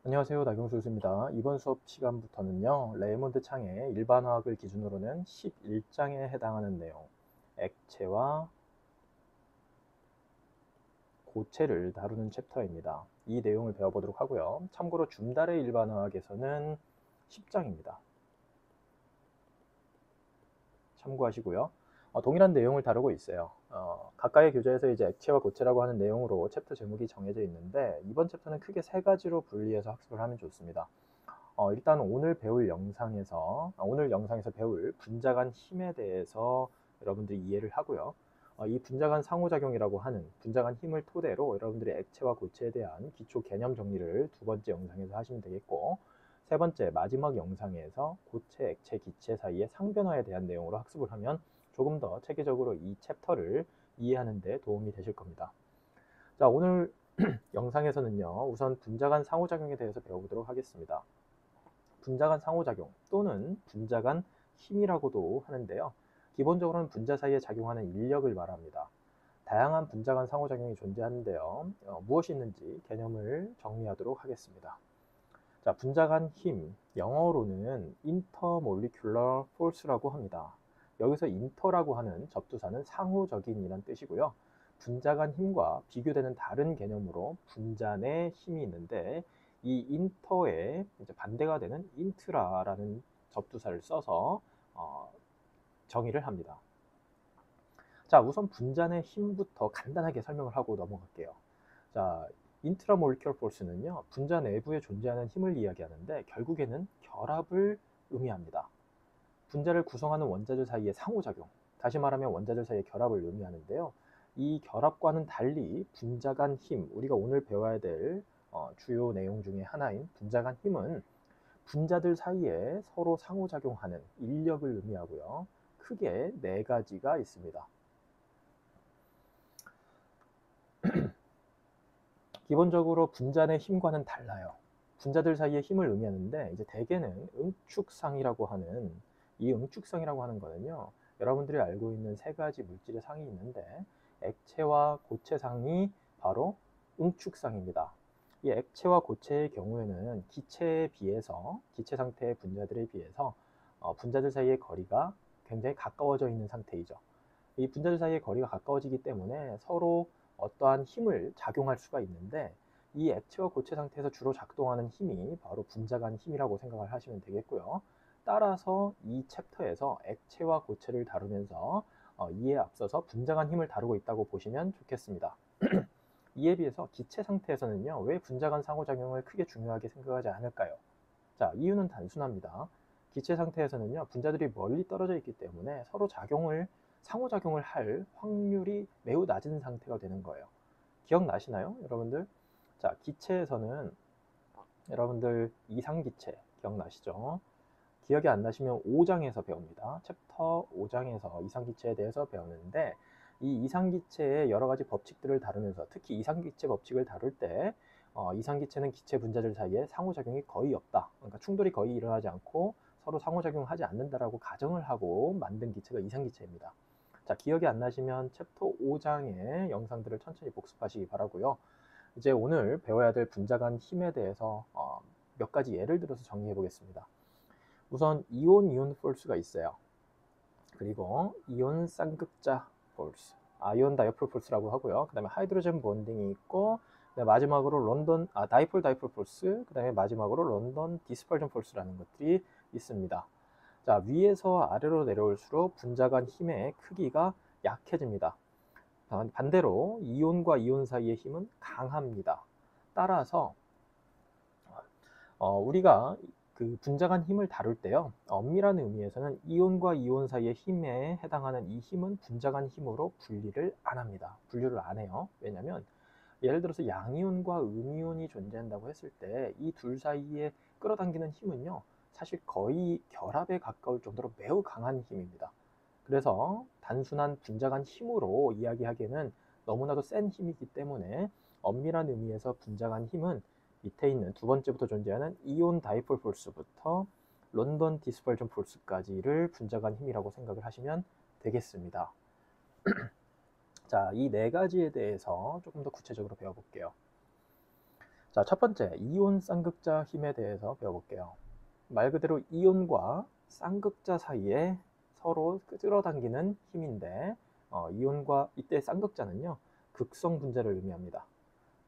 안녕하세요. 나경수 교수입니다. 이번 수업 시간부터는요, 레이몬드 창의 일반화학을 기준으로는 11장에 해당하는 내용, 액체와 고체를 다루는 챕터입니다. 이 내용을 배워보도록 하고요. 참고로 줌달의 일반화학에서는 10장입니다. 참고하시고요. 동일한 내용을 다루고 있어요. 가까이 교재에서 이제 액체와 고체라고 하는 내용으로 챕터 제목이 정해져 있는데, 이번 챕터는 크게 세 가지로 분리해서 학습을 하면 좋습니다. 일단 오늘 영상에서 배울 분자 간 힘에 대해서 여러분들이 이해를 하고요. 이 분자 간 상호작용이라고 하는 분자 간 힘을 토대로 여러분들이 액체와 고체에 대한 기초 개념 정리를 두 번째 영상에서 하시면 되겠고, 세 번째 마지막 영상에서 고체, 액체, 기체 사이의 상변화에 대한 내용으로 학습을 하면 조금 더 체계적으로 이 챕터를 이해하는 데 도움이 되실 겁니다. 자, 오늘 영상에서는요, 우선 분자 간 상호작용에 대해서 배워보도록 하겠습니다. 분자 간 상호작용 또는 분자 간 힘이라고도 하는데요. 기본적으로는 분자 사이에 작용하는 인력을 말합니다. 다양한 분자 간 상호작용이 존재하는데요. 무엇이 있는지 개념을 정리하도록 하겠습니다. 자, 분자 간 힘, 영어로는 intermolecular force라고 합니다. 여기서 inter라고 하는 접두사는 상호적인이란 뜻이고요. 분자 간 힘과 비교되는 다른 개념으로 분자 내 힘이 있는데, 이 inter에 이제 반대가 되는 intra라는 접두사를 써서 정의를 합니다. 자, 우선 분자 내 힘부터 간단하게 설명을 하고 넘어갈게요. 자, 인트라몰리큘러 포스는요, 분자 내부에 존재하는 힘을 이야기하는데 결국에는 결합을 의미합니다. 분자를 구성하는 원자들 사이의 상호작용, 다시 말하면 원자들 사이의 결합을 의미하는데요. 이 결합과는 달리 분자 간 힘, 우리가 오늘 배워야 될 주요 내용 중에 하나인 분자 간 힘은 분자들 사이에 서로 상호작용하는 인력을 의미하고요. 크게 네 가지가 있습니다. 기본적으로 분자 내 힘과는 달라요. 분자들 사이의 힘을 의미하는데 이제 대개는 응축상이라고 하는 이 응축상이라고 하는 거는요. 여러분들이 알고 있는 세 가지 물질의 상이 있는데 액체와 고체상이 바로 응축상입니다. 이 액체와 고체의 경우에는 기체에 비해서 기체 상태의 분자들에 비해서 분자들 사이의 거리가 굉장히 가까워져 있는 상태이죠. 이 분자들 사이의 거리가 가까워지기 때문에 서로 어떠한 힘을 작용할 수가 있는데 이 액체와 고체 상태에서 주로 작동하는 힘이 바로 분자 간 힘이라고 생각을 하시면 되겠고요. 따라서 이 챕터에서 액체와 고체를 다루면서 이에 앞서서 분자 간 힘을 다루고 있다고 보시면 좋겠습니다. 이에 비해서 기체 상태에서는요, 왜 분자 간 상호작용을 크게 중요하게 생각하지 않을까요? 자, 이유는 단순합니다. 기체 상태에서는요, 분자들이 멀리 떨어져 있기 때문에 서로 상호작용을 할 확률이 매우 낮은 상태가 되는 거예요. 기억나시나요, 여러분들? 자, 기체에서는 여러분들 이상기체 기억나시죠? 기억이 안 나시면 5장에서 배웁니다. 챕터 5장에서 이상기체에 대해서 배우는데 이 이상기체의 여러 가지 법칙들을 다루면서 특히 이상기체 법칙을 다룰 때 이상기체는 기체 분자들 사이에 상호작용이 거의 없다. 그러니까 충돌이 거의 일어나지 않고 서로 상호작용하지 않는다라고 가정을 하고 만든 기체가 이상기체입니다. 자, 기억이 안 나시면 챕터 5장의 영상들을 천천히 복습하시기 바라고요. 이제 오늘 배워야 될 분자 간 힘에 대해서 몇 가지 예를 들어서 정리해 보겠습니다. 우선 이온 폴스가 있어요. 그리고 이온 쌍극자 폴스, 아이온 다이폴 폴스라고 하고요. 그 다음에 하이드로젠 본딩이 있고, 마지막으로 다이폴 폴스, 그 다음에 마지막으로 런던 디스퍼전 폴스라는 것들이 있습니다. 자, 위에서 아래로 내려올수록 분자 간 힘의 크기가 약해집니다. 반대로 이온과 이온 사이의 힘은 강합니다. 따라서 우리가 그 분자 간 힘을 다룰 때요, 엄밀한 의미에서는 이온과 이온 사이의 힘에 해당하는 이 힘은 분자 간 힘으로 분리를 안 합니다. 분류를 안 해요. 왜냐하면 예를 들어서 양이온과 음이온이 존재한다고 했을 때 이 둘 사이에 끌어당기는 힘은요, 사실 거의 결합에 가까울 정도로 매우 강한 힘입니다. 그래서 단순한 분자 간 힘으로 이야기하기에는 너무나도 센 힘이기 때문에 엄밀한 의미에서 분자 간 힘은 밑에 있는 두 번째부터 존재하는 이온 다이폴 폴스부터 런던 디스퍼전 폴스까지를 분자 간 힘이라고 생각을 하시면 되겠습니다. 자, 이 네 가지에 대해서 조금 더 구체적으로 배워볼게요. 자, 첫 번째, 이온 쌍극자 힘에 대해서 배워볼게요. 말 그대로 이온과 쌍극자 사이에 서로 끌어당기는 힘인데, 이온과 이때 쌍극자는요, 극성 분자를 의미합니다.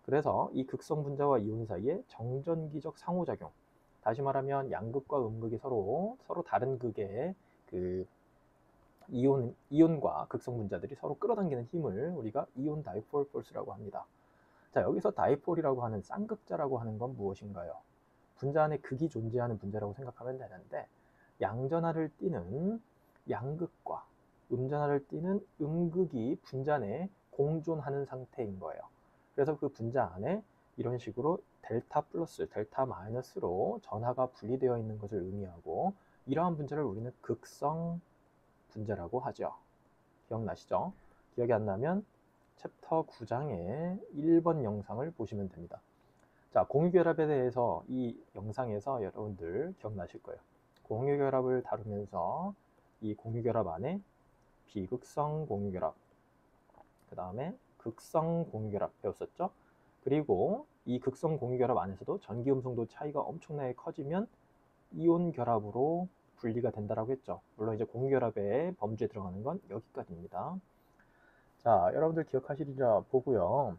그래서 이 극성 분자와 이온 사이에 정전기적 상호작용, 다시 말하면 양극과 음극이 서로 다른 극의 그 이온과 극성 분자들이 서로 끌어당기는 힘을 우리가 이온 다이폴 포스라고 합니다. 자, 여기서 다이폴이라고 하는 쌍극자라고 하는 건 무엇인가요? 분자 안에 극이 존재하는 분자라고 생각하면 되는데, 양전하를 띠는 양극과 음전하를 띠는 음극이 분자 내에 공존하는 상태인 거예요. 그래서 그 분자 안에 이런 식으로 델타 플러스, 델타 마이너스로 전하가 분리되어 있는 것을 의미하고, 이러한 분자를 우리는 극성 분자라고 하죠. 기억나시죠? 기억이 안 나면 챕터 9장의 1번 영상을 보시면 됩니다. 자, 공유결합에 대해서 이 영상에서 여러분들 기억나실 거예요. 공유결합을 다루면서 이 공유결합 안에 비극성 공유결합, 그 다음에 극성 공유결합 배웠었죠? 그리고 이 극성 공유결합 안에서도 전기음성도 차이가 엄청나게 커지면 이온 결합으로 분리가 된다라고 했죠. 물론 이제 공유결합의 범주에 들어가는 건 여기까지입니다. 자, 여러분들 기억하시리라 보고요.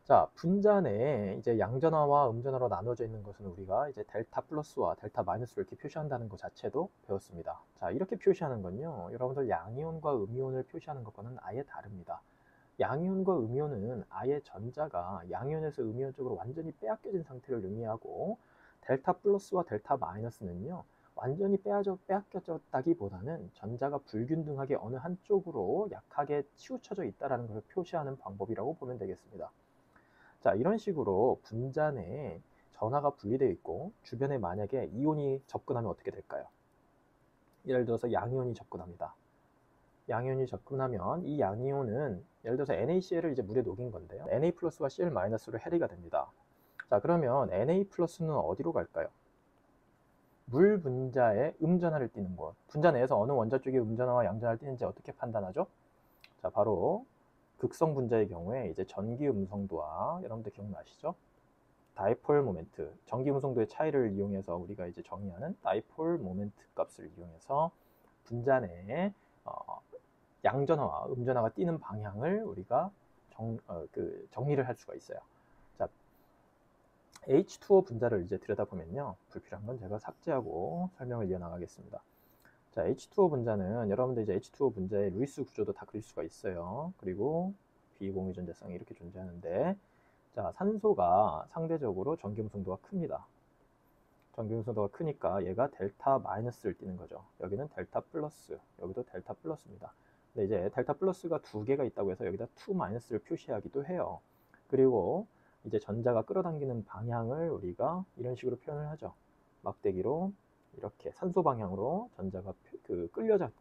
자, 분자 내에 이제 양전하와 음전하로 나눠져 있는 것은 우리가 이제 델타 플러스와 델타 마이너스를 이렇게 표시한다는 것 자체도 배웠습니다. 자, 이렇게 표시하는 건요, 여러분들 양이온과 음이온을 표시하는 것과는 아예 다릅니다. 양이온과 음이온은 아예 전자가 양이온에서 음이온 쪽으로 완전히 빼앗겨진 상태를 의미하고, 델타 플러스와 델타 마이너스는요, 완전히 빼앗겨졌다기보다는 전자가 불균등하게 어느 한쪽으로 약하게 치우쳐져 있다는 것을 표시하는 방법이라고 보면 되겠습니다. 자, 이런 식으로 분자 내에 전하가 분리되어 있고 주변에 만약에 이온이 접근하면 어떻게 될까요? 예를 들어서 양이온이 접근합니다. 양이온이 접근하면 이 양이온은 예를 들어서 NaCl을 이제 물에 녹인 건데요. Na 플러스와 Cl 마이너스로 해리가 됩니다. 자, 그러면 Na 플러스는 어디로 갈까요? 물 분자의 음전하를 띠는 곳. 분자 내에서 어느 원자 쪽에 음전하와 양전하를 띠는지 어떻게 판단하죠? 자, 바로 극성 분자의 경우에 이제 전기 음성도와, 여러분들 기억나시죠? 다이폴 모멘트, 전기 음성도의 차이를 이용해서 우리가 이제 정의하는 다이폴 모멘트 값을 이용해서 분자 내에 양전하와 음전하가 띄는 방향을 우리가 정리를 할 수가 있어요. 자, H2O 분자를 이제 들여다보면요, 불필요한 건 제가 삭제하고 설명을 이어나가겠습니다. 자, H2O 분자는 여러분들 이제 H2O 분자의 루이스 구조도 다 그릴 수가 있어요. 그리고 비공유 전자성이 이렇게 존재하는데, 자, 산소가 상대적으로 전기음성도가 큽니다. 전기음성도가 크니까 얘가 델타 마이너스를 띠는 거죠. 여기는 델타 플러스, 여기도 델타 플러스입니다. 근데 이제 델타 플러스가 두 개가 있다고 해서 여기다 2 마이너스를 표시하기도 해요. 그리고 이제 전자가 끌어당기는 방향을 우리가 이런 식으로 표현을 하죠. 막대기로 이렇게 산소 방향으로 전자가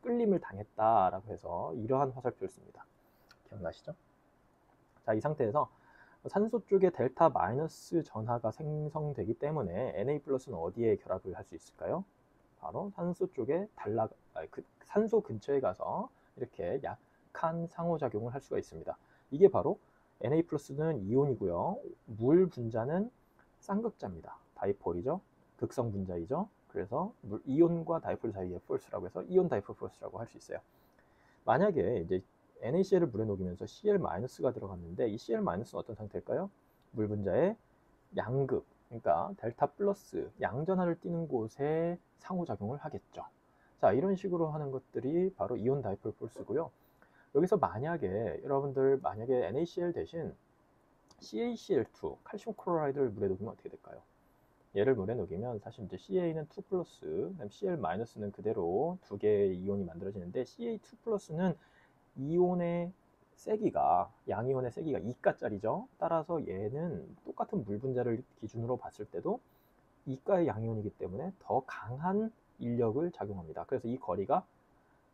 끌림을 당했다라고 해서 이러한 화살표를 씁니다. 기억나시죠? 자, 이 상태에서 산소 쪽에 델타 마이너스 전하가 생성되기 때문에 Na 플러스는 어디에 결합을 할 수 있을까요? 바로 산소 쪽에 산소 근처에 가서 이렇게 약한 상호작용을 할 수가 있습니다. 이게 바로 Na 플러스는 이온이고요. 물 분자는 쌍극자입니다. 다이폴이죠. 극성 분자이죠. 그래서 이온과 다이폴 사이의 폴스라고 해서 이온 다이폴 폴스라고 할 수 있어요. 만약에 이제 NaCl을 물에 녹이면서 Cl-가 들어갔는데, 이 Cl-는 어떤 상태일까요? 물 분자의 양극, 그러니까 델타 플러스 양전하를 띠는 곳에 상호작용을 하겠죠. 자, 이런 식으로 하는 것들이 바로 이온 다이폴 폴스고요. 여기서 만약에 여러분들 NaCl 대신 CaCl2, 칼슘 클로라이드를 물에 녹이면 어떻게 될까요? 얘를 물에 녹이면 사실 이제 Ca는 2 플러스, 그다음 Cl-는 그대로 두 개의 이온이 만들어지는데, Ca2 플러스는 이온의 세기가, 양이온의 세기가 2가짜리죠. 따라서 얘는 똑같은 물 분자를 기준으로 봤을 때도 2가의 양이온이기 때문에 더 강한 인력을 작용합니다. 그래서 이 거리가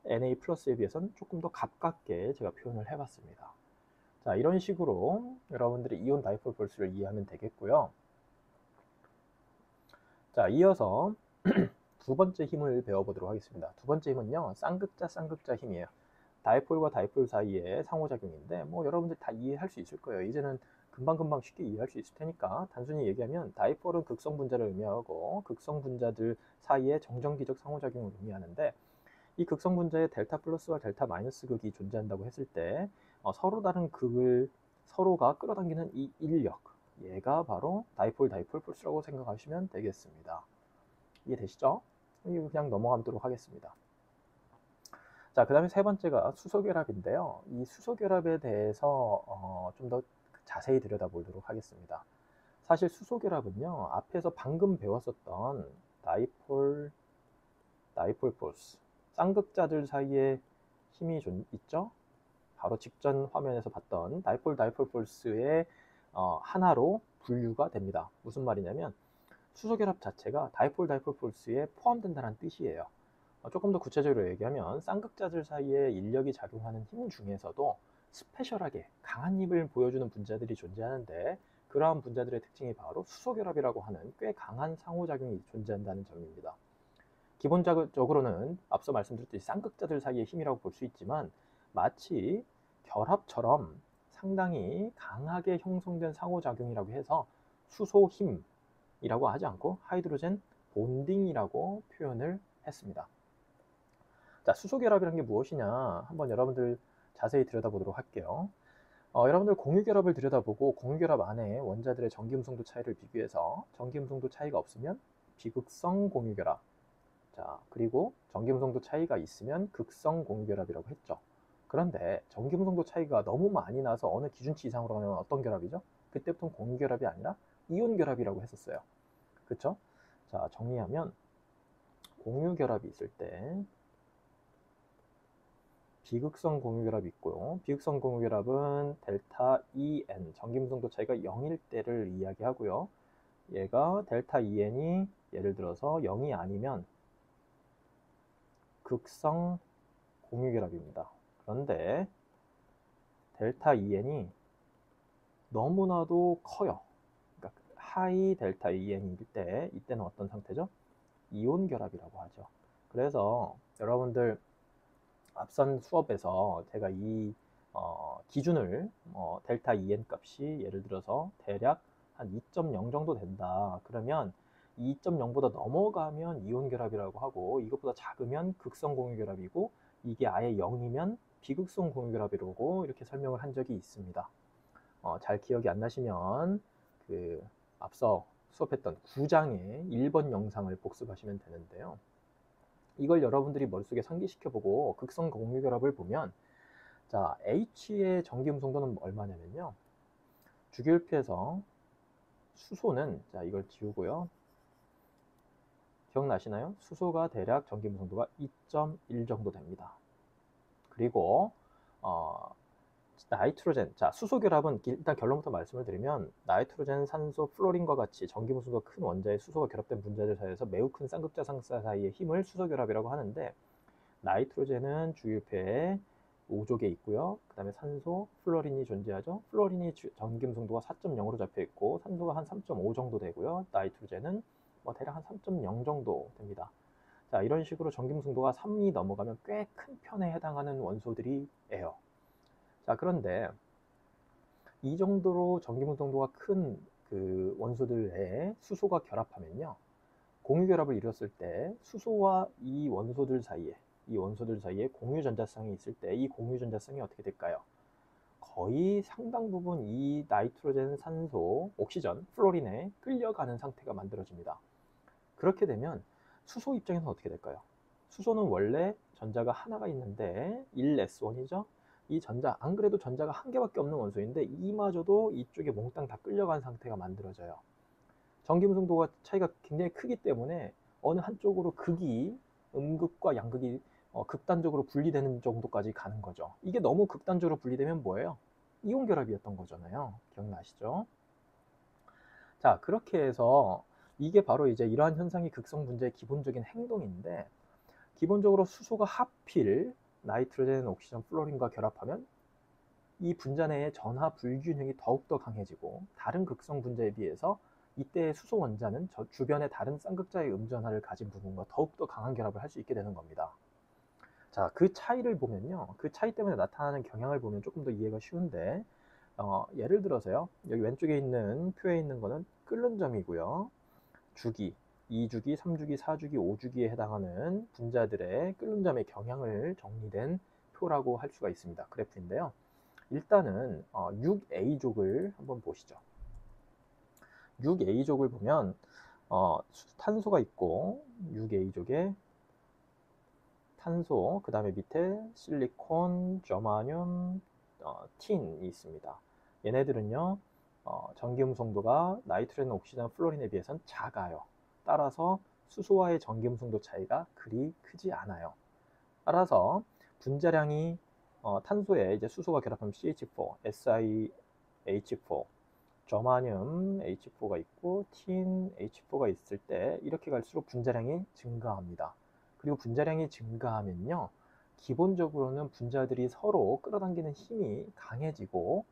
Na 플러스에 비해서는 조금 더 가깝게 제가 표현을 해봤습니다. 자, 이런 식으로 여러분들이 이온 다이폴 폴스를 이해하면 되겠고요. 자, 이어서 두 번째 힘을 배워보도록 하겠습니다. 두 번째 힘은요, 쌍극자 힘이에요. 다이폴과 다이폴 사이의 상호작용인데, 뭐 여러분들 다 이해할 수 있을 거예요. 이제는 금방금방 쉽게 이해할 수 있을 테니까 단순히 얘기하면 다이폴은 극성 분자를 의미하고 극성 분자들 사이의 정전기적 상호작용을 의미하는데, 이 극성 분자에 델타 플러스와 델타 마이너스 극이 존재한다고 했을 때 서로 다른 극을 서로가 끌어당기는 이 인력, 얘가 바로 다이폴 폴스라고 생각하시면 되겠습니다. 이해되시죠? 이거 그냥 넘어가도록 하겠습니다. 자, 그 다음에 세 번째가 수소결합인데요. 이 수소결합에 대해서 좀 더 자세히 들여다보도록 하겠습니다. 사실 수소결합은요, 앞에서 방금 배웠었던 다이폴 폴스, 쌍극자들 사이에 힘이 있죠? 바로 직전 화면에서 봤던 다이폴 폴스의 하나로 분류가 됩니다. 무슨 말이냐면 수소결합 자체가 다이폴 폴스에 포함된다는 뜻이에요. 조금 더 구체적으로 얘기하면 쌍극자들 사이에 인력이 작용하는 힘 중에서도 스페셜하게 강한 힘을 보여주는 분자들이 존재하는데, 그러한 분자들의 특징이 바로 수소결합이라고 하는 꽤 강한 상호작용이 존재한다는 점입니다. 기본적으로는 앞서 말씀드렸듯이 쌍극자들 사이의 힘이라고 볼 수 있지만, 마치 결합처럼 상당히 강하게 형성된 상호작용이라고 해서 수소힘이라고 하지 않고 하이드로젠 본딩이라고 표현을 했습니다. 자, 수소결합이라는 게 무엇이냐, 한번 여러분들 자세히 들여다보도록 할게요. 여러분들 공유결합을 들여다보고 공유결합 안에 원자들의 전기음성도 차이를 비교해서 전기음성도 차이가 없으면 비극성 공유결합, 자, 그리고 전기음성도 차이가 있으면 극성 공유결합이라고 했죠. 그런데 전기음성도 차이가 너무 많이 나서 어느 기준치 이상으로 가면 어떤 결합이죠? 그때부터는 공유결합이 아니라 이온결합이라고 했었어요. 그쵸? 자, 정리하면 공유결합이 있을 때 비극성 공유결합이 있고요. 비극성 공유결합은 델타 EN, 전기음성도 차이가 0일 때를 이야기하고요. 얘가 델타 EN이 예를 들어서 0이 아니면 극성 공유결합입니다. 그런데 델타 EN이 너무나도 커요. 그러니까 하이 델타 EN일 때, 이때는 어떤 상태죠? 이온 결합이라고 하죠. 그래서 여러분들 앞선 수업에서 제가 이 기준을 델타 EN 값이 예를 들어서 대략 한 2.0 정도 된다. 그러면 2.0보다 넘어가면 이온 결합이라고 하고, 이것보다 작으면 극성 공유 결합이고, 이게 아예 0이면 비극성 공유 결합이라고 이렇게 설명을 한 적이 있습니다. 잘 기억이 안 나시면 그 앞서 수업했던 9장의 1번 영상을 복습하시면 되는데요. 이걸 여러분들이 머릿속에 상기시켜보고 극성 공유 결합을 보면, 자, H의 전기음성도는 얼마냐면요, 주기율표에서 수소는, 자, 이걸 지우고요, 기억나시나요? 수소가 대략 전기음성도가 2.1 정도 됩니다. 그리고 나이트로젠, 자, 수소 결합은 일단 결론부터 말씀을 드리면 나이트로젠, 산소, 플로린과 같이 전기음성도가 큰 원자의 수소가 결합된 분자들 사이에서 매우 큰 쌍극자 상사 사이의 힘을 수소 결합이라고 하는데, 나이트로젠은 주유표에 5족에 있고요. 그 다음에 산소, 플로린이 존재하죠. 플로린이 전기음성도가 4.0으로 잡혀 있고, 산소가 한 3.5 정도 되고요. 나이트로젠은 대략 한 3.0 정도 됩니다. 자, 이런 식으로 전기음성도가 3이 넘어가면 꽤 큰 편에 해당하는 원소들이에요. 자, 그런데 이 정도로 전기음성도가 큰 그 원소들에 수소가 결합하면요, 공유결합을 이뤘을 때 수소와 이 원소들 사이에 공유전자성이 있을 때 이 공유전자성이 어떻게 될까요? 거의 상당 부분 이 나이트로젠, 산소, 옥시전, 플로린에 끌려가는 상태가 만들어집니다. 그렇게 되면 수소 입장에서는 어떻게 될까요? 수소는 원래 전자가 하나가 있는데 1s1이죠. 이 전자, 안 그래도 전자가 한 개밖에 없는 원소인데 이마저도 이쪽에 몽땅 다 끌려간 상태가 만들어져요. 전기음성도가 차이가 굉장히 크기 때문에 어느 한쪽으로 극이, 음극과 양극이 극단적으로 분리되는 정도까지 가는 거죠. 이게 너무 극단적으로 분리되면 뭐예요? 이온 결합이었던 거잖아요. 기억나시죠? 자, 그렇게 해서 이게 바로 이제 이러한 현상이 극성 분자의 기본적인 행동인데, 기본적으로 수소가 하필 나이트로젠, 옥시전, 플로린과 결합하면 이 분자 내의 전하 불균형이 더욱더 강해지고, 다른 극성 분자에 비해서 이때 수소 원자는 주변의 다른 쌍극자의 음전하를 가진 부분과 더욱더 강한 결합을 할 수 있게 되는 겁니다. 자, 그 차이를 보면요, 그 차이 때문에 나타나는 경향을 보면 조금 더 이해가 쉬운데, 예를 들어서요. 여기 왼쪽에 있는 표에 있는 거는 끓는 점이고요. 주기, 2주기, 3주기, 4주기, 5주기에 해당하는 분자들의 끓는 점의 경향을 정리된 표라고 할 수가 있습니다. 그래프인데요. 일단은 6A족을 한번 보시죠. 6A족을 보면 탄소가 있고 6A족에 탄소, 그 다음에 밑에 실리콘, 저마늄, 틴이 있습니다. 얘네들은요 전기음성도가 나이트로젠, 옥시전, 플로린에 비해서는 작아요. 따라서 수소와의 전기음성도 차이가 그리 크지 않아요. 따라서 분자량이 탄소에 이제 수소가 결합하면 CH4, SiH4, 저마늄 H4가 있고 틴 H4가 있을 때 이렇게 갈수록 분자량이 증가합니다. 그리고 분자량이 증가하면요 기본적으로는 분자들이 서로 끌어당기는 힘이 강해지고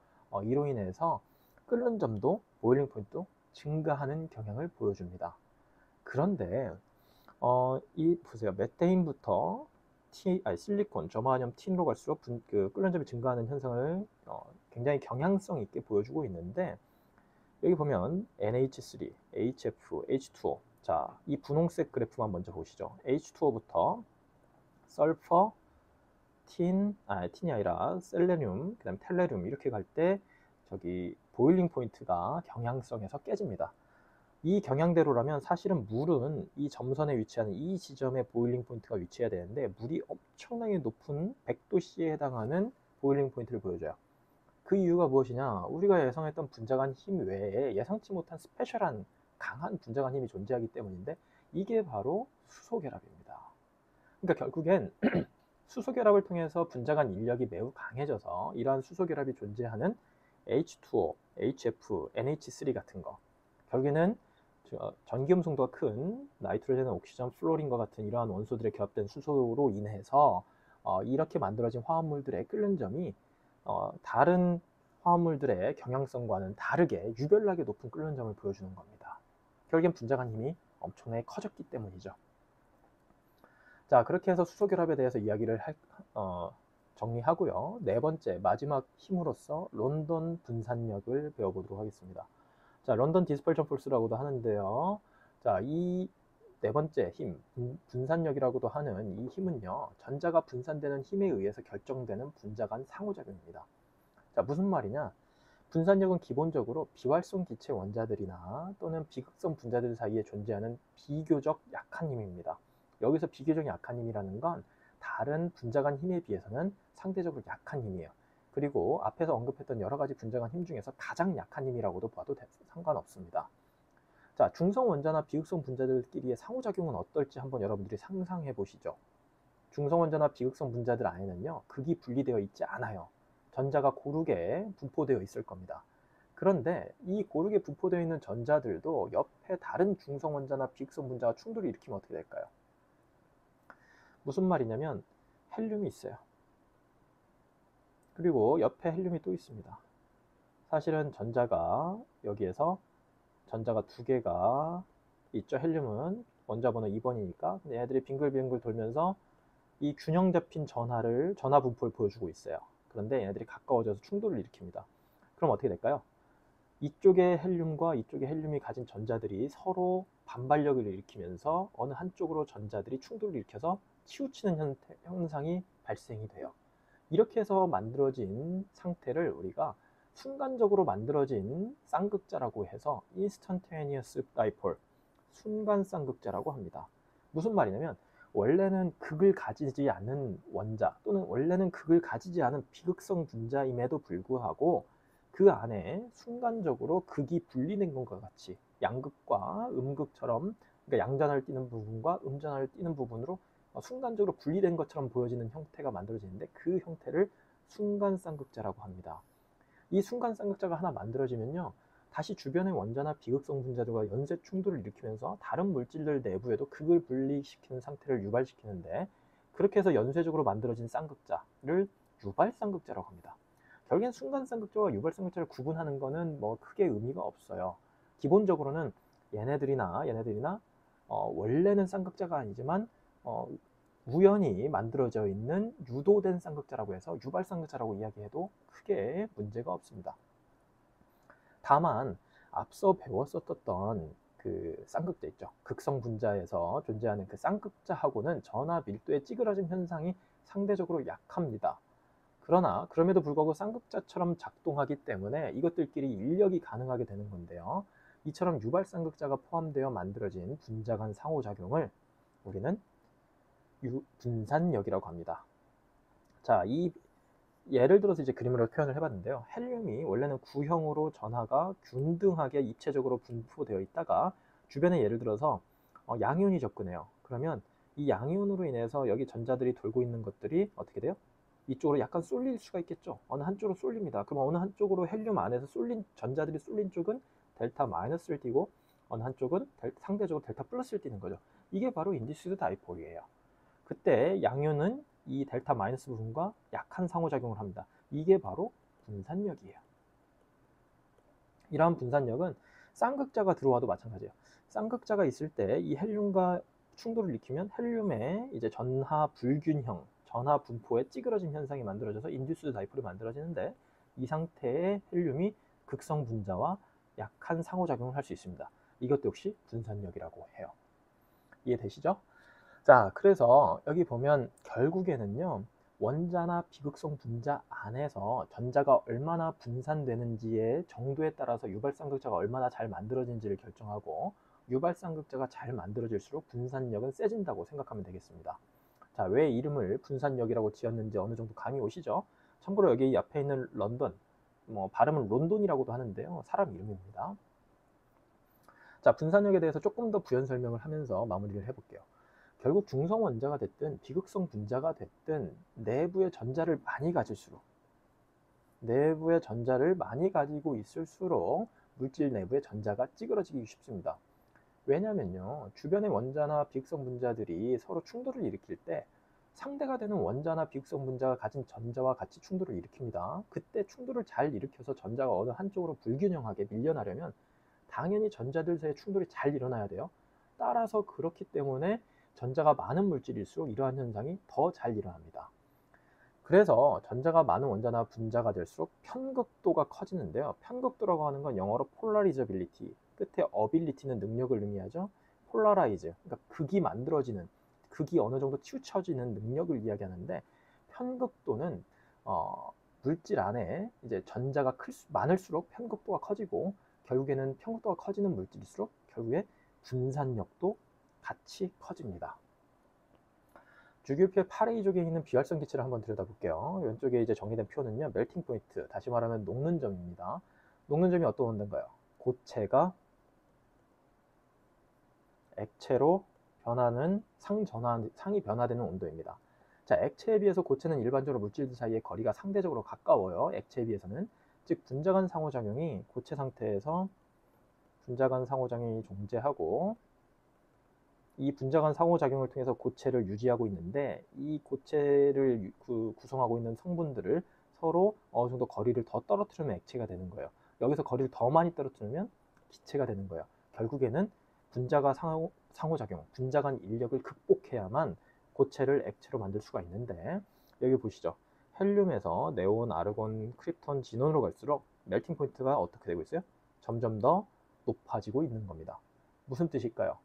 이로 인해서 끓는 점도 보일링 포인트도 증가하는 경향을 보여줍니다. 그런데 이 보세요. 메테인부터 실리콘, 저마늄, 틴으로 갈수록 끓는 점이 증가하는 현상을 굉장히 경향성 있게 보여주고 있는데 여기 보면 NH3, HF, H2O. 자, 이 분홍색 그래프만 먼저 보시죠. H2O부터 설퍼, 틴이 아니라 셀레늄, 그 다음에 텔레륨 이렇게 갈 때 저기 보일링 포인트가 경향성에서 깨집니다. 이 경향대로라면 사실은 물은 이 점선에 위치하는 이 지점에 보일링 포인트가 위치해야 되는데 물이 엄청나게 높은 100도씨에 해당하는 보일링 포인트를 보여줘요. 그 이유가 무엇이냐? 우리가 예상했던 분자간 힘 외에 예상치 못한 스페셜한 강한 분자간 힘이 존재하기 때문인데 이게 바로 수소결합입니다. 그러니까 결국엔 수소결합을 통해서 분자간 인력이 매우 강해져서 이러한 수소결합이 존재하는 H2O, HF, NH3 같은 거 결국에는 전기음성도가 큰 나이트로젠, 옥시전, 플로린과 같은 이러한 원소들의 결합된 수소로 인해서 이렇게 만들어진 화합물들의 끓는 점이 다른 화합물들의 경향성과는 다르게 유별나게 높은 끓는 점을 보여주는 겁니다. 결국엔 분자간 힘이 엄청나게 커졌기 때문이죠. 자, 그렇게 해서 수소결합에 대해서 이야기를 정리하고요. 네 번째, 마지막 힘으로서 런던 분산력을 배워보도록 하겠습니다. 자, 런던 디스펄션 포스라고도 하는데요. 자, 이 네 번째 힘, 분산력이라고도 하는 이 힘은요, 전자가 분산되는 힘에 의해서 결정되는 분자 간 상호작용입니다. 자, 무슨 말이냐? 분산력은 기본적으로 비활성 기체 원자들이나 또는 비극성 분자들 사이에 존재하는 비교적 약한 힘입니다. 여기서 비교적 약한 힘이라는 건 다른 분자 간 힘에 비해서는 상대적으로 약한 힘이에요. 그리고 앞에서 언급했던 여러 가지 분자 간 힘 중에서 가장 약한 힘이라고도 봐도 상관없습니다. 자, 중성 원자나 비극성 분자들끼리의 상호작용은 어떨지 한번 여러분들이 상상해 보시죠. 중성 원자나 비극성 분자들 안에는요, 극이 분리되어 있지 않아요. 전자가 고르게 분포되어 있을 겁니다. 그런데 이 고르게 분포되어 있는 전자들도 옆에 다른 중성 원자나 비극성 분자가 충돌을 일으키면 어떻게 될까요? 무슨 말이냐면 헬륨이 있어요. 그리고 옆에 헬륨이 또 있습니다. 사실은 전자가 여기에서 전자가 두 개가 있죠. 헬륨은 원자 번호 2번이니까 얘네들이 빙글빙글 돌면서 이 균형 잡힌 전하 분포를 보여주고 있어요. 그런데 얘네들이 가까워져서 충돌을 일으킵니다. 그럼 어떻게 될까요? 이쪽의 헬륨과 이쪽의 헬륨이 가진 전자들이 서로 반발력을 일으키면서 어느 한쪽으로 전자들이 충돌을 일으켜서 치우치는 현상이 발생이 돼요. 이렇게 해서 만들어진 상태를 우리가 순간적으로 만들어진 쌍극자라고 해서 instantaneous dipole, 순간 쌍극자라고 합니다. 무슨 말이냐면 원래는 극을 가지지 않은 원자 또는 원래는 극을 가지지 않은 비극성 분자임에도 불구하고 그 안에 순간적으로 극이 분리된 것과 같이 양극과 음극처럼, 그러니까 양전하를 띠는 부분과 음전하를 띠는 부분으로 순간적으로 분리된 것처럼 보여지는 형태가 만들어지는데 그 형태를 순간 쌍극자라고 합니다. 이 순간 쌍극자가 하나 만들어지면요, 다시 주변의 원자나 비극성 분자들과 연쇄 충돌을 일으키면서 다른 물질들 내부에도 극을 분리시키는 상태를 유발시키는데, 그렇게 해서 연쇄적으로 만들어진 쌍극자를 유발 쌍극자라고 합니다. 결국엔 순간 쌍극자와 유발 쌍극자를 구분하는 거는 뭐 크게 의미가 없어요. 기본적으로는 얘네들이나 원래는 쌍극자가 아니지만 우연히 만들어져 있는 유도된 쌍극자라고 해서 유발 쌍극자라고 이야기해도 크게 문제가 없습니다. 다만 앞서 배웠었던 그 쌍극자 있죠. 극성 분자에서 존재하는 그 쌍극자하고는 전하 밀도의 찌그러짐 현상이 상대적으로 약합니다. 그러나 그럼에도 불구하고 쌍극자처럼 작동하기 때문에 이것들끼리 인력이 가능하게 되는 건데요. 이처럼 유발 쌍극자가 포함되어 만들어진 분자 간 상호작용을 우리는 분산력이라고 합니다. 자, 이 예를 들어서 이제 그림으로 표현을 해봤는데요. 헬륨이 원래는 구형으로 전하가 균등하게 입체적으로 분포되어 있다가 주변에 예를 들어서 양이온이 접근해요. 그러면 이 양이온으로 인해서 여기 전자들이 돌고 있는 것들이 어떻게 돼요? 이쪽으로 약간 쏠릴 수가 있겠죠. 어느 한쪽으로 쏠립니다. 그럼 어느 한쪽으로 헬륨 안에서 쏠린 전자들이 쏠린 쪽은 델타 마이너스를 띠고 어느 한쪽은 상대적으로 델타 플러스를 띠는 거죠. 이게 바로 인디스드 다이폴이에요. 그때 양이온은 이 델타 마이너스 부분과 약한 상호작용을 합니다. 이게 바로 분산력이에요. 이러한 분산력은 쌍극자가 들어와도 마찬가지예요. 쌍극자가 있을 때 이 헬륨과 충돌을 일으키면 헬륨의 이제 전하 불균형, 전하 분포의 찌그러짐 현상이 만들어져서 인듀스드 다이폴이 만들어지는데 이 상태의 헬륨이 극성 분자와 약한 상호작용을 할 수 있습니다. 이것도 역시 분산력이라고 해요. 이해되시죠? 자, 그래서 여기 보면 결국에는요, 원자나 비극성 분자 안에서 전자가 얼마나 분산되는지의 정도에 따라서 유발쌍극자가 얼마나 잘 만들어진지를 결정하고 유발쌍극자가 잘 만들어질수록 분산력은 세진다고 생각하면 되겠습니다. 자, 왜 이름을 분산력이라고 지었는지 어느 정도 감이 오시죠? 참고로 여기 옆에 있는 런던, 발음은 론돈이라고도 하는데요, 사람 이름입니다. 자, 분산력에 대해서 조금 더 부연 설명을 하면서 마무리를 해볼게요. 결국 중성 원자가 됐든 비극성 분자가 됐든 내부의 전자를 많이 가질수록 내부의 전자를 많이 가지고 있을수록 물질 내부의 전자가 찌그러지기 쉽습니다. 왜냐면요, 주변의 원자나 비극성 분자들이 서로 충돌을 일으킬 때 상대가 되는 원자나 비극성 분자가 가진 전자와 같이 충돌을 일으킵니다. 그때 충돌을 잘 일으켜서 전자가 어느 한쪽으로 불균형하게 밀려나려면 당연히 전자들 사이의 충돌이 잘 일어나야 돼요. 따라서 그렇기 때문에 전자가 많은 물질일수록 이러한 현상이 더 잘 일어납니다. 그래서 전자가 많은 원자나 분자가 될수록 편극도가 커지는데요. 편극도라고 하는 건 영어로 폴라리저빌리티, 끝에 어빌리티는 능력을 의미하죠. 폴라라이즈, 그러니까 극이 만들어지는, 극이 어느 정도 치우쳐지는 능력을 이야기하는데, 편극도는 물질 안에 이제 전자가 많을수록 편극도가 커지고, 결국에는 편극도가 커지는 물질일수록 결국에 분산력도 같이 커집니다. 주기율표 8A족에 있는 비활성 기체를 한번 들여다볼게요. 왼쪽에 이제 정의된 표는요, 멜팅 포인트, 다시 말하면 녹는 점입니다. 녹는 점이 어떤 온도인가요? 고체가 액체로 변하는 상이 변화되는 온도입니다. 자, 액체에 비해서 고체는 일반적으로 물질들 사이의 거리가 상대적으로 가까워요. 액체에 비해서는. 즉 분자 간 상호작용이 고체 상태에서 분자 간 상호작용이 존재하고 이 분자 간 상호작용을 통해서 고체를 유지하고 있는데 이 고체를 구성하고 있는 성분들을 서로 어느 정도 거리를 더 떨어뜨리면 액체가 되는 거예요. 여기서 거리를 더 많이 떨어뜨리면 기체가 되는 거예요. 결국에는 분자가 상호작용, 분자 간 인력을 극복해야만 고체를 액체로 만들 수가 있는데 여기 보시죠. 헬륨에서 네온, 아르곤, 크립톤, 진원으로 갈수록 멜팅 포인트가 어떻게 되고 있어요? 점점 더 높아지고 있는 겁니다. 무슨 뜻일까요?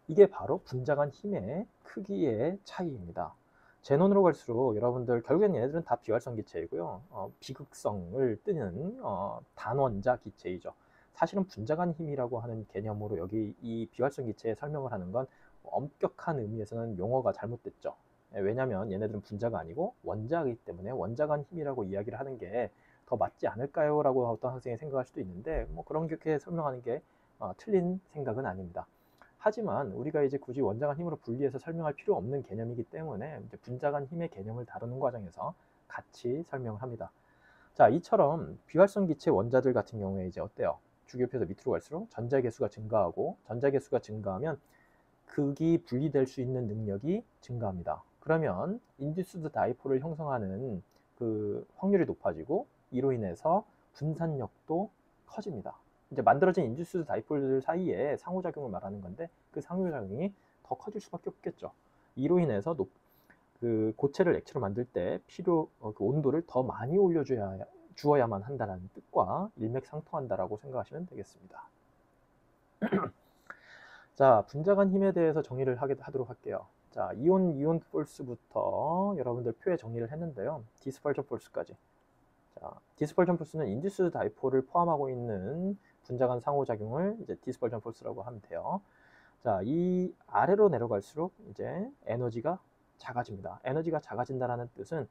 이게 바로 분자 간 힘의 크기의 차이입니다. 제논으로 갈수록 여러분들 결국엔 얘네들은 다 비활성 기체이고요. 비극성을 띠는 단원자 기체이죠. 사실은 분자 간 힘이라고 하는 개념으로 여기 이 비활성 기체에 설명을 하는 건 엄격한 의미에서는 용어가 잘못됐죠. 왜냐하면 얘네들은 분자가 아니고 원자이기 때문에 원자 간 힘이라고 이야기를 하는 게 더 맞지 않을까요? 라고 어떤 학생이 생각할 수도 있는데 그렇게 설명하는 게 틀린 생각은 아닙니다. 하지만 우리가 이제 굳이 원자 간 힘으로 분리해서 설명할 필요 없는 개념이기 때문에 이제 분자 간 힘의 개념을 다루는 과정에서 같이 설명을 합니다. 자, 이처럼 비활성 기체 원자들 같은 경우에 이제 어때요? 주기율표에서 밑으로 갈수록 전자 개수가 증가하고 전자 개수가 증가하면 극이 분리될 수 있는 능력이 증가합니다. 그러면 인듀스드 다이폴을 형성하는 그 확률이 높아지고 이로 인해서 분산력도 커집니다. 이제 만들어진 인듀스드 다이폴들 사이에 상호작용을 말하는 건데 그 상호작용이 더 커질 수밖에 없겠죠. 이로 인해서 그 고체를 액체로 만들 때 그 온도를 더 많이 올려줘야 주어야만 한다는 뜻과 일맥상통한다라고 생각하시면 되겠습니다. 자, 분자간 힘에 대해서 정의를 하도록 할게요. 자, 이온 폴스부터 여러분들 표에 정리를 했는데요. 디스펄전 폴스까지. 자, 디스펄전 폴스는 인듀스 다이폴을 포함하고 있는 분자간 상호작용을 이제 디스펄전 폴스라고 하면 돼요. 자, 이 아래로 내려갈수록 이제 에너지가 작아집니다. 에너지가 작아진다는 뜻은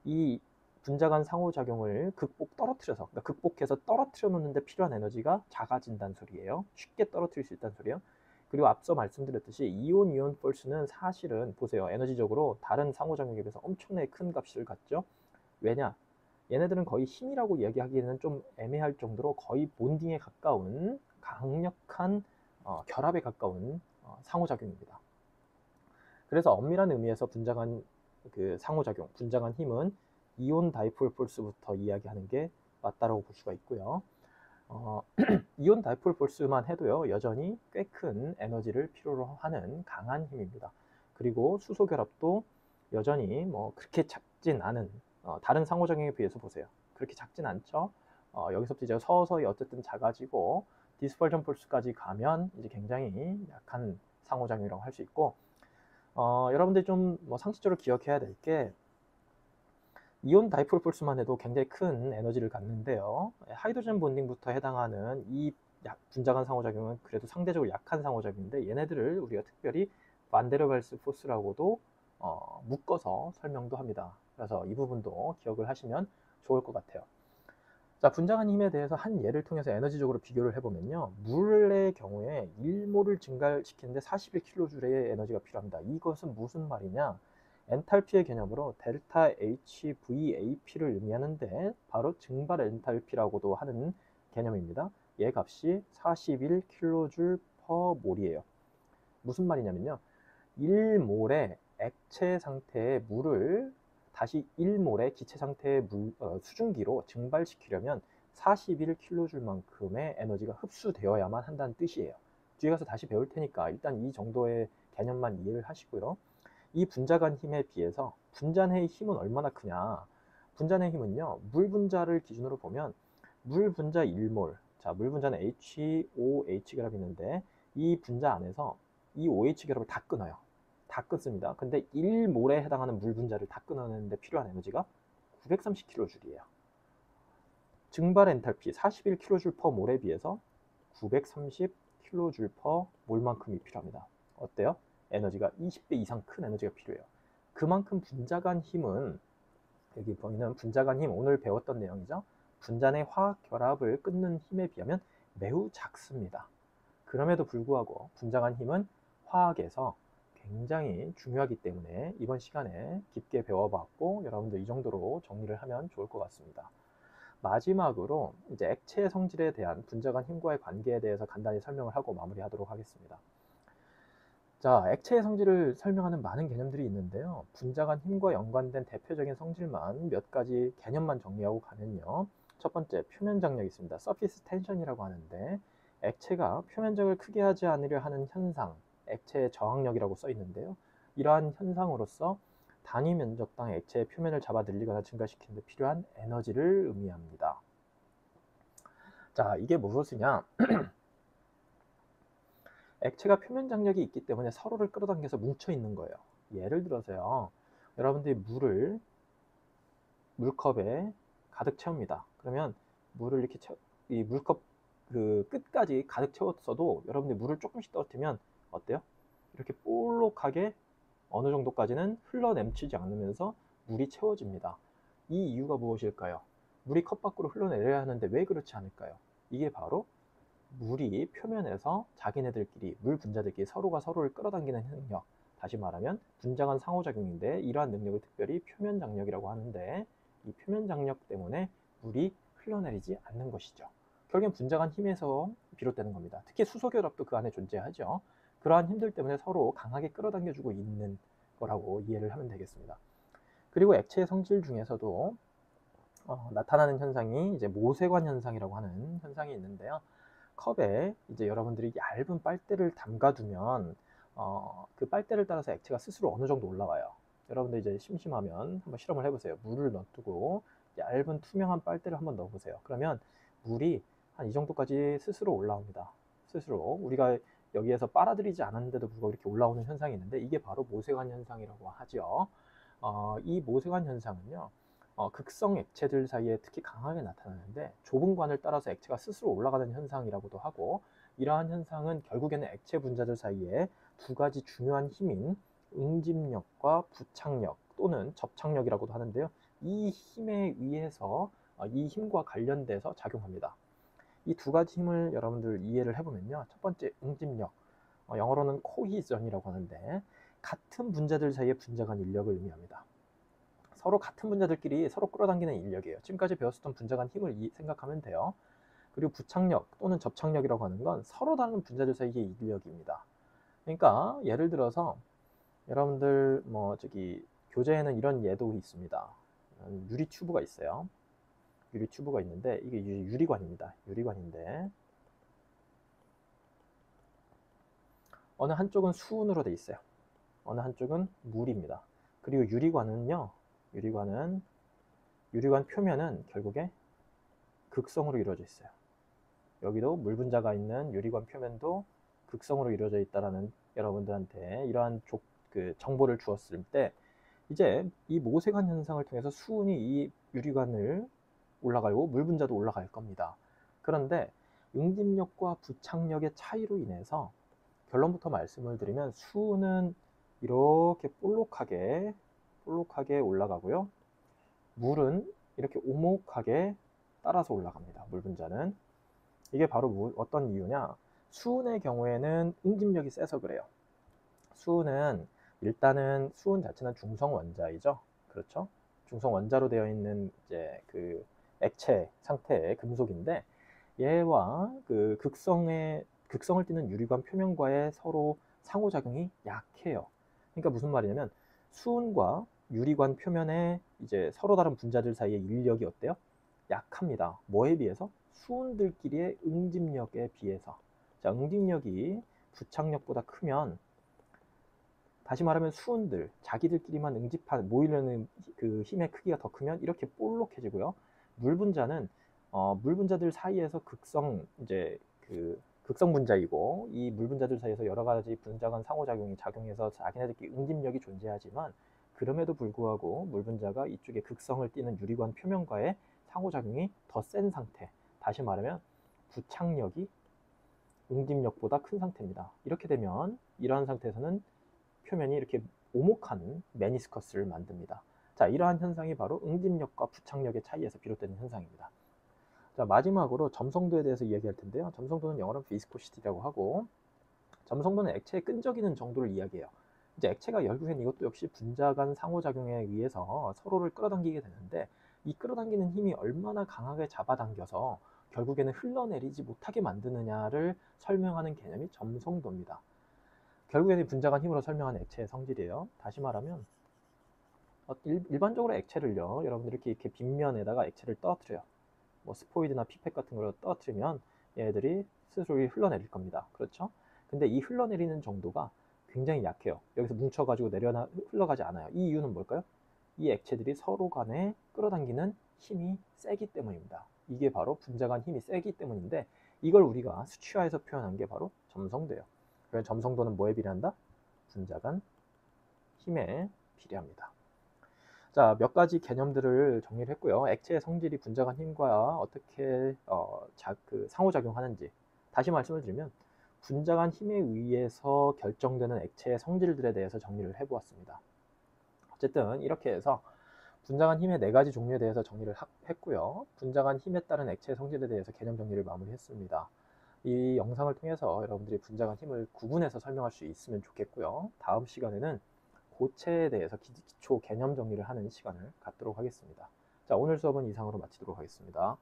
이 분자간 상호작용을 그러니까 극복해서 떨어뜨려 놓는데 필요한 에너지가 작아진다는 소리예요. 쉽게 떨어뜨릴 수 있다는 소리예요. 그리고 앞서 말씀드렸듯이 이온 폴스는 사실은 보세요. 에너지적으로 다른 상호작용에 비해서 엄청나게 큰 값을 갖죠. 왜냐? 얘네들은 거의 힘이라고 이야기하기에는 좀 애매할 정도로 거의 본딩에 가까운 강력한 결합에 가까운 상호작용입니다. 그래서 엄밀한 의미에서 분자간 상호작용, 분자간 힘은 이온 다이폴 폴스부터 이야기하는 게 맞다라고 볼 수가 있고요. 이온 다이폴 폴스만 해도요, 여전히 꽤 큰 에너지를 필요로 하는 강한 힘입니다. 그리고 수소 결합도 여전히 뭐 그렇게 작진 않은, 다른 상호작용에 비해서 보세요. 그렇게 작진 않죠. 여기서부터 이제 서서히 어쨌든 작아지고 디스펄전 폴스까지 가면 이제 굉장히 약한 상호작용이라고 할 수 있고, 여러분들이 좀 뭐 상식적으로 기억해야 될 게, 이온 다이폴 폴스만 해도 굉장히 큰 에너지를 갖는데요. 하이드로젠 본딩부터 해당하는 이 분자간 상호작용은 그래도 상대적으로 약한 상호작용인데, 얘네들을 우리가 특별히 반데르발스 포스라고도 묶어서 설명도 합니다. 그래서 이 부분도 기억을 하시면 좋을 것 같아요. 자, 분자간 힘에 대해서 한 예를 통해서 에너지적으로 비교를 해보면요. 물의 경우에 1몰을 증가시키는데 41kJ의 에너지가 필요합니다. 이것은 무슨 말이냐? 엔탈피의 개념으로 델타 HVAP를 의미하는데 바로 증발 엔탈피라고도 하는 개념입니다. 얘 값이 41kJ/몰이에요. 무슨 말이냐면요. 1몰의 액체 상태의 물을 다시 1몰의 기체 상태의 수증기로 증발시키려면 41kJ만큼의 에너지가 흡수되어야만 한다는 뜻이에요. 뒤에 가서 다시 배울 테니까 일단 이 정도의 개념만 이해를 하시고요. 이 분자간 힘에 비해서 분자내의 힘은 얼마나 크냐? 분자내 힘은요, 물 분자를 기준으로 보면 물 분자 1몰, 자, 물 분자는 HOH 결합이 있는데 이 분자 안에서 이 OH 결합을 다 끊어요. 다 끊습니다. 근데 1몰에 해당하는 물 분자를 다 끊어내는데 필요한 에너지가 930kJ이에요. 증발 엔탈피 41kJ/몰에 비해서 930kJ/몰만큼이 필요합니다. 어때요? 에너지가 20배 이상 큰 에너지가 필요해요. 그만큼 분자간 힘은, 여기 보이는 분자간 힘, 오늘 배웠던 내용이죠. 분자 내 화학 결합을 끊는 힘에 비하면 매우 작습니다. 그럼에도 불구하고 분자간 힘은 화학에서 굉장히 중요하기 때문에 이번 시간에 깊게 배워봤고, 여러분들 이 정도로 정리를 하면 좋을 것 같습니다. 마지막으로 이제 액체의 성질에 대한 분자간 힘과의 관계에 대해서 간단히 설명을 하고 마무리하도록 하겠습니다. 자, 액체의 성질을 설명하는 많은 개념들이 있는데요. 분자간 힘과 연관된 대표적인 성질만 몇 가지 개념만 정리하고 가면요. 첫 번째, 표면 장력이 있습니다. 서피스 텐션이라고 하는데, 액체가 표면적을 크게 하지 않으려 하는 현상, 액체의 저항력이라고 써 있는데요. 이러한 현상으로서 단위 면적당 액체의 표면을 잡아 늘리거나 증가시키는 데 필요한 에너지를 의미합니다. 자, 이게 무엇이냐? 액체가 표면 장력이 있기 때문에 서로를 끌어당겨서 뭉쳐 있는 거예요. 예를 들어서요, 여러분들이 물을 물컵에 가득 채웁니다. 그러면 물을 이렇게 이 물컵 끝까지 가득 채웠어도 여러분들이 물을 조금씩 떨어뜨리면 어때요? 이렇게 볼록하게 어느 정도까지는 흘러넘치지 않으면서 물이 채워집니다. 이 이유가 무엇일까요? 물이 컵 밖으로 흘러내려야 하는데 왜 그렇지 않을까요? 이게 바로 물이 표면에서 자기네들끼리, 물 분자들끼리 서로가 서로를 끌어당기는 능력, 다시 말하면 분자간 상호작용인데, 이러한 능력을 특별히 표면 장력이라고 하는데, 이 표면 장력 때문에 물이 흘러내리지 않는 것이죠. 결국엔 분자간 힘에서 비롯되는 겁니다. 특히 수소 결합도 그 안에 존재하죠. 그러한 힘들 때문에 서로 강하게 끌어당겨주고 있는 거라고 이해를 하면 되겠습니다. 그리고 액체의 성질 중에서도 나타나는 현상이 이제 모세관 현상이라고 하는 현상이 있는데요. 컵에 이제 여러분들이 얇은 빨대를 담가두면 그 빨대를 따라서 액체가 스스로 어느 정도 올라와요. 여러분들 이제 심심하면 한번 실험을 해보세요. 물을 넣어두고 얇은 투명한 빨대를 한번 넣어보세요. 그러면 물이 한 이 정도까지 스스로 올라옵니다. 스스로 우리가 여기에서 빨아들이지 않았는데도 불구하고 이렇게 올라오는 현상이 있는데, 이게 바로 모세관 현상이라고 하죠. 이 모세관 현상은요, 극성 액체들 사이에 특히 강하게 나타나는데, 좁은 관을 따라서 액체가 스스로 올라가는 현상이라고도 하고, 이러한 현상은 결국에는 액체 분자들 사이에 두 가지 중요한 힘인 응집력과 부착력 또는 접착력이라고도 하는데요, 이 힘에 의해서 이 힘과 관련돼서 작용합니다. 이 두 가지 힘을 여러분들 이해를 해보면요, 첫 번째 응집력, 영어로는 코히전이라고 하는데, 같은 분자들 사이의 분자 간 인력을 의미합니다. 서로 같은 분자들끼리 서로 끌어당기는 인력이에요. 지금까지 배웠었던 분자 간 힘을 생각하면 돼요. 그리고 부착력 또는 접착력이라고 하는 건 서로 다른 분자들 사이의 인력입니다. 그러니까 예를 들어서 여러분들 교재에는 이런 예도 있습니다. 유리 튜브가 있어요. 유리 튜브가 있는데 이게 유리관입니다. 유리관인데 어느 한쪽은 수은으로 돼 있어요. 어느 한쪽은 물입니다. 그리고 유리관은 유리관 표면은 결국에 극성으로 이루어져 있어요. 여기도 물 분자가 있는 유리관 표면도 극성으로 이루어져 있다라는 여러분들한테 이러한 정보를 주었을 때, 이제 이 모세관 현상을 통해서 수은이 이 유리관을 올라가고 물 분자도 올라갈 겁니다. 그런데 응집력과 부착력의 차이로 인해서 결론부터 말씀을 드리면, 수은은 이렇게 볼록하게 올라가고요, 물은 이렇게 오목하게 따라서 올라갑니다. 물 분자는. 이게 바로 어떤 이유냐, 수은의 경우에는 응집력이 세서 그래요. 수은은 일단은 수은 자체는 중성 원자이죠. 그렇죠? 중성 원자로 되어 있는 이제 그 액체 상태의 금속인데, 얘와 그 극성을 띠는 유리관 표면과의 서로 상호작용이 약해요. 그러니까 무슨 말이냐면, 수은과 유리관 표면에 이제 서로 다른 분자들 사이의 인력이 어때요? 약합니다. 뭐에 비해서? 수은들끼리의 응집력에 비해서. 자, 응집력이 부착력보다 크면, 다시 말하면 수은들 자기들끼리만 모이려는 그 힘의 크기가 더 크면 이렇게 볼록해지고요. 물 분자는 물 분자들 사이에서 극성 분자이고, 이 물 분자들 사이에서 여러 가지 분자 간 상호작용이 작용해서 자기네들끼리 응집력이 존재하지만, 그럼에도 불구하고 물 분자가 이쪽에 극성을 띠는 유리관 표면과의 상호작용이 더 센 상태, 다시 말하면 부착력이 응집력보다 큰 상태입니다. 이렇게 되면 이러한 상태에서는 표면이 이렇게 오목한 메니스커스를 만듭니다. 자, 이러한 현상이 바로 응집력과 부착력의 차이에서 비롯되는 현상입니다. 자, 마지막으로 점성도에 대해서 이야기할 텐데요. 점성도는 영어로 비스코시티라고 하고, 점성도는 액체의 끈적이는 정도를 이야기해요. 이제 액체가 결국엔 이것도 역시 분자 간 상호작용에 의해서 서로를 끌어당기게 되는데, 이 끌어당기는 힘이 얼마나 강하게 잡아당겨서 결국에는 흘러내리지 못하게 만드느냐를 설명하는 개념이 점성도입니다. 결국에는 분자 간 힘으로 설명하는 액체의 성질이에요. 다시 말하면 일반적으로 액체를요, 여러분들이 이렇게 빗면에다가 액체를 떨어뜨려요. 뭐 스포이드나 피펫 같은 걸로 떨어뜨리면 얘네들이 스스로 흘러내릴 겁니다. 그렇죠? 근데 이 흘러내리는 정도가 굉장히 약해요. 여기서 뭉쳐가지고 흘러가지 않아요. 이 이유는 뭘까요? 이 액체들이 서로 간에 끌어당기는 힘이 세기 때문입니다. 이게 바로 분자 간 힘이 세기 때문인데, 이걸 우리가 수치화해서 표현한 게 바로 점성도예요. 그래서 점성도는 뭐에 비례한다? 분자 간 힘에 비례합니다. 자, 몇 가지 개념들을 정리를 했고요. 액체의 성질이 분자 간 힘과 어떻게 상호작용하는지 다시 말씀을 드리면, 분자 간 힘에 의해서 결정되는 액체의 성질들에 대해서 정리를 해보았습니다. 어쨌든 이렇게 해서 분자 간 힘의 4가지 종류에 대해서 정리를 했고요. 분자 간 힘에 따른 액체의 성질에 대해서 개념 정리를 마무리했습니다. 이 영상을 통해서 여러분들이 분자 간 힘을 구분해서 설명할 수 있으면 좋겠고요. 다음 시간에는 고체에 대해서 기초 개념 정리를 하는 시간을 갖도록 하겠습니다. 자, 오늘 수업은 이상으로 마치도록 하겠습니다.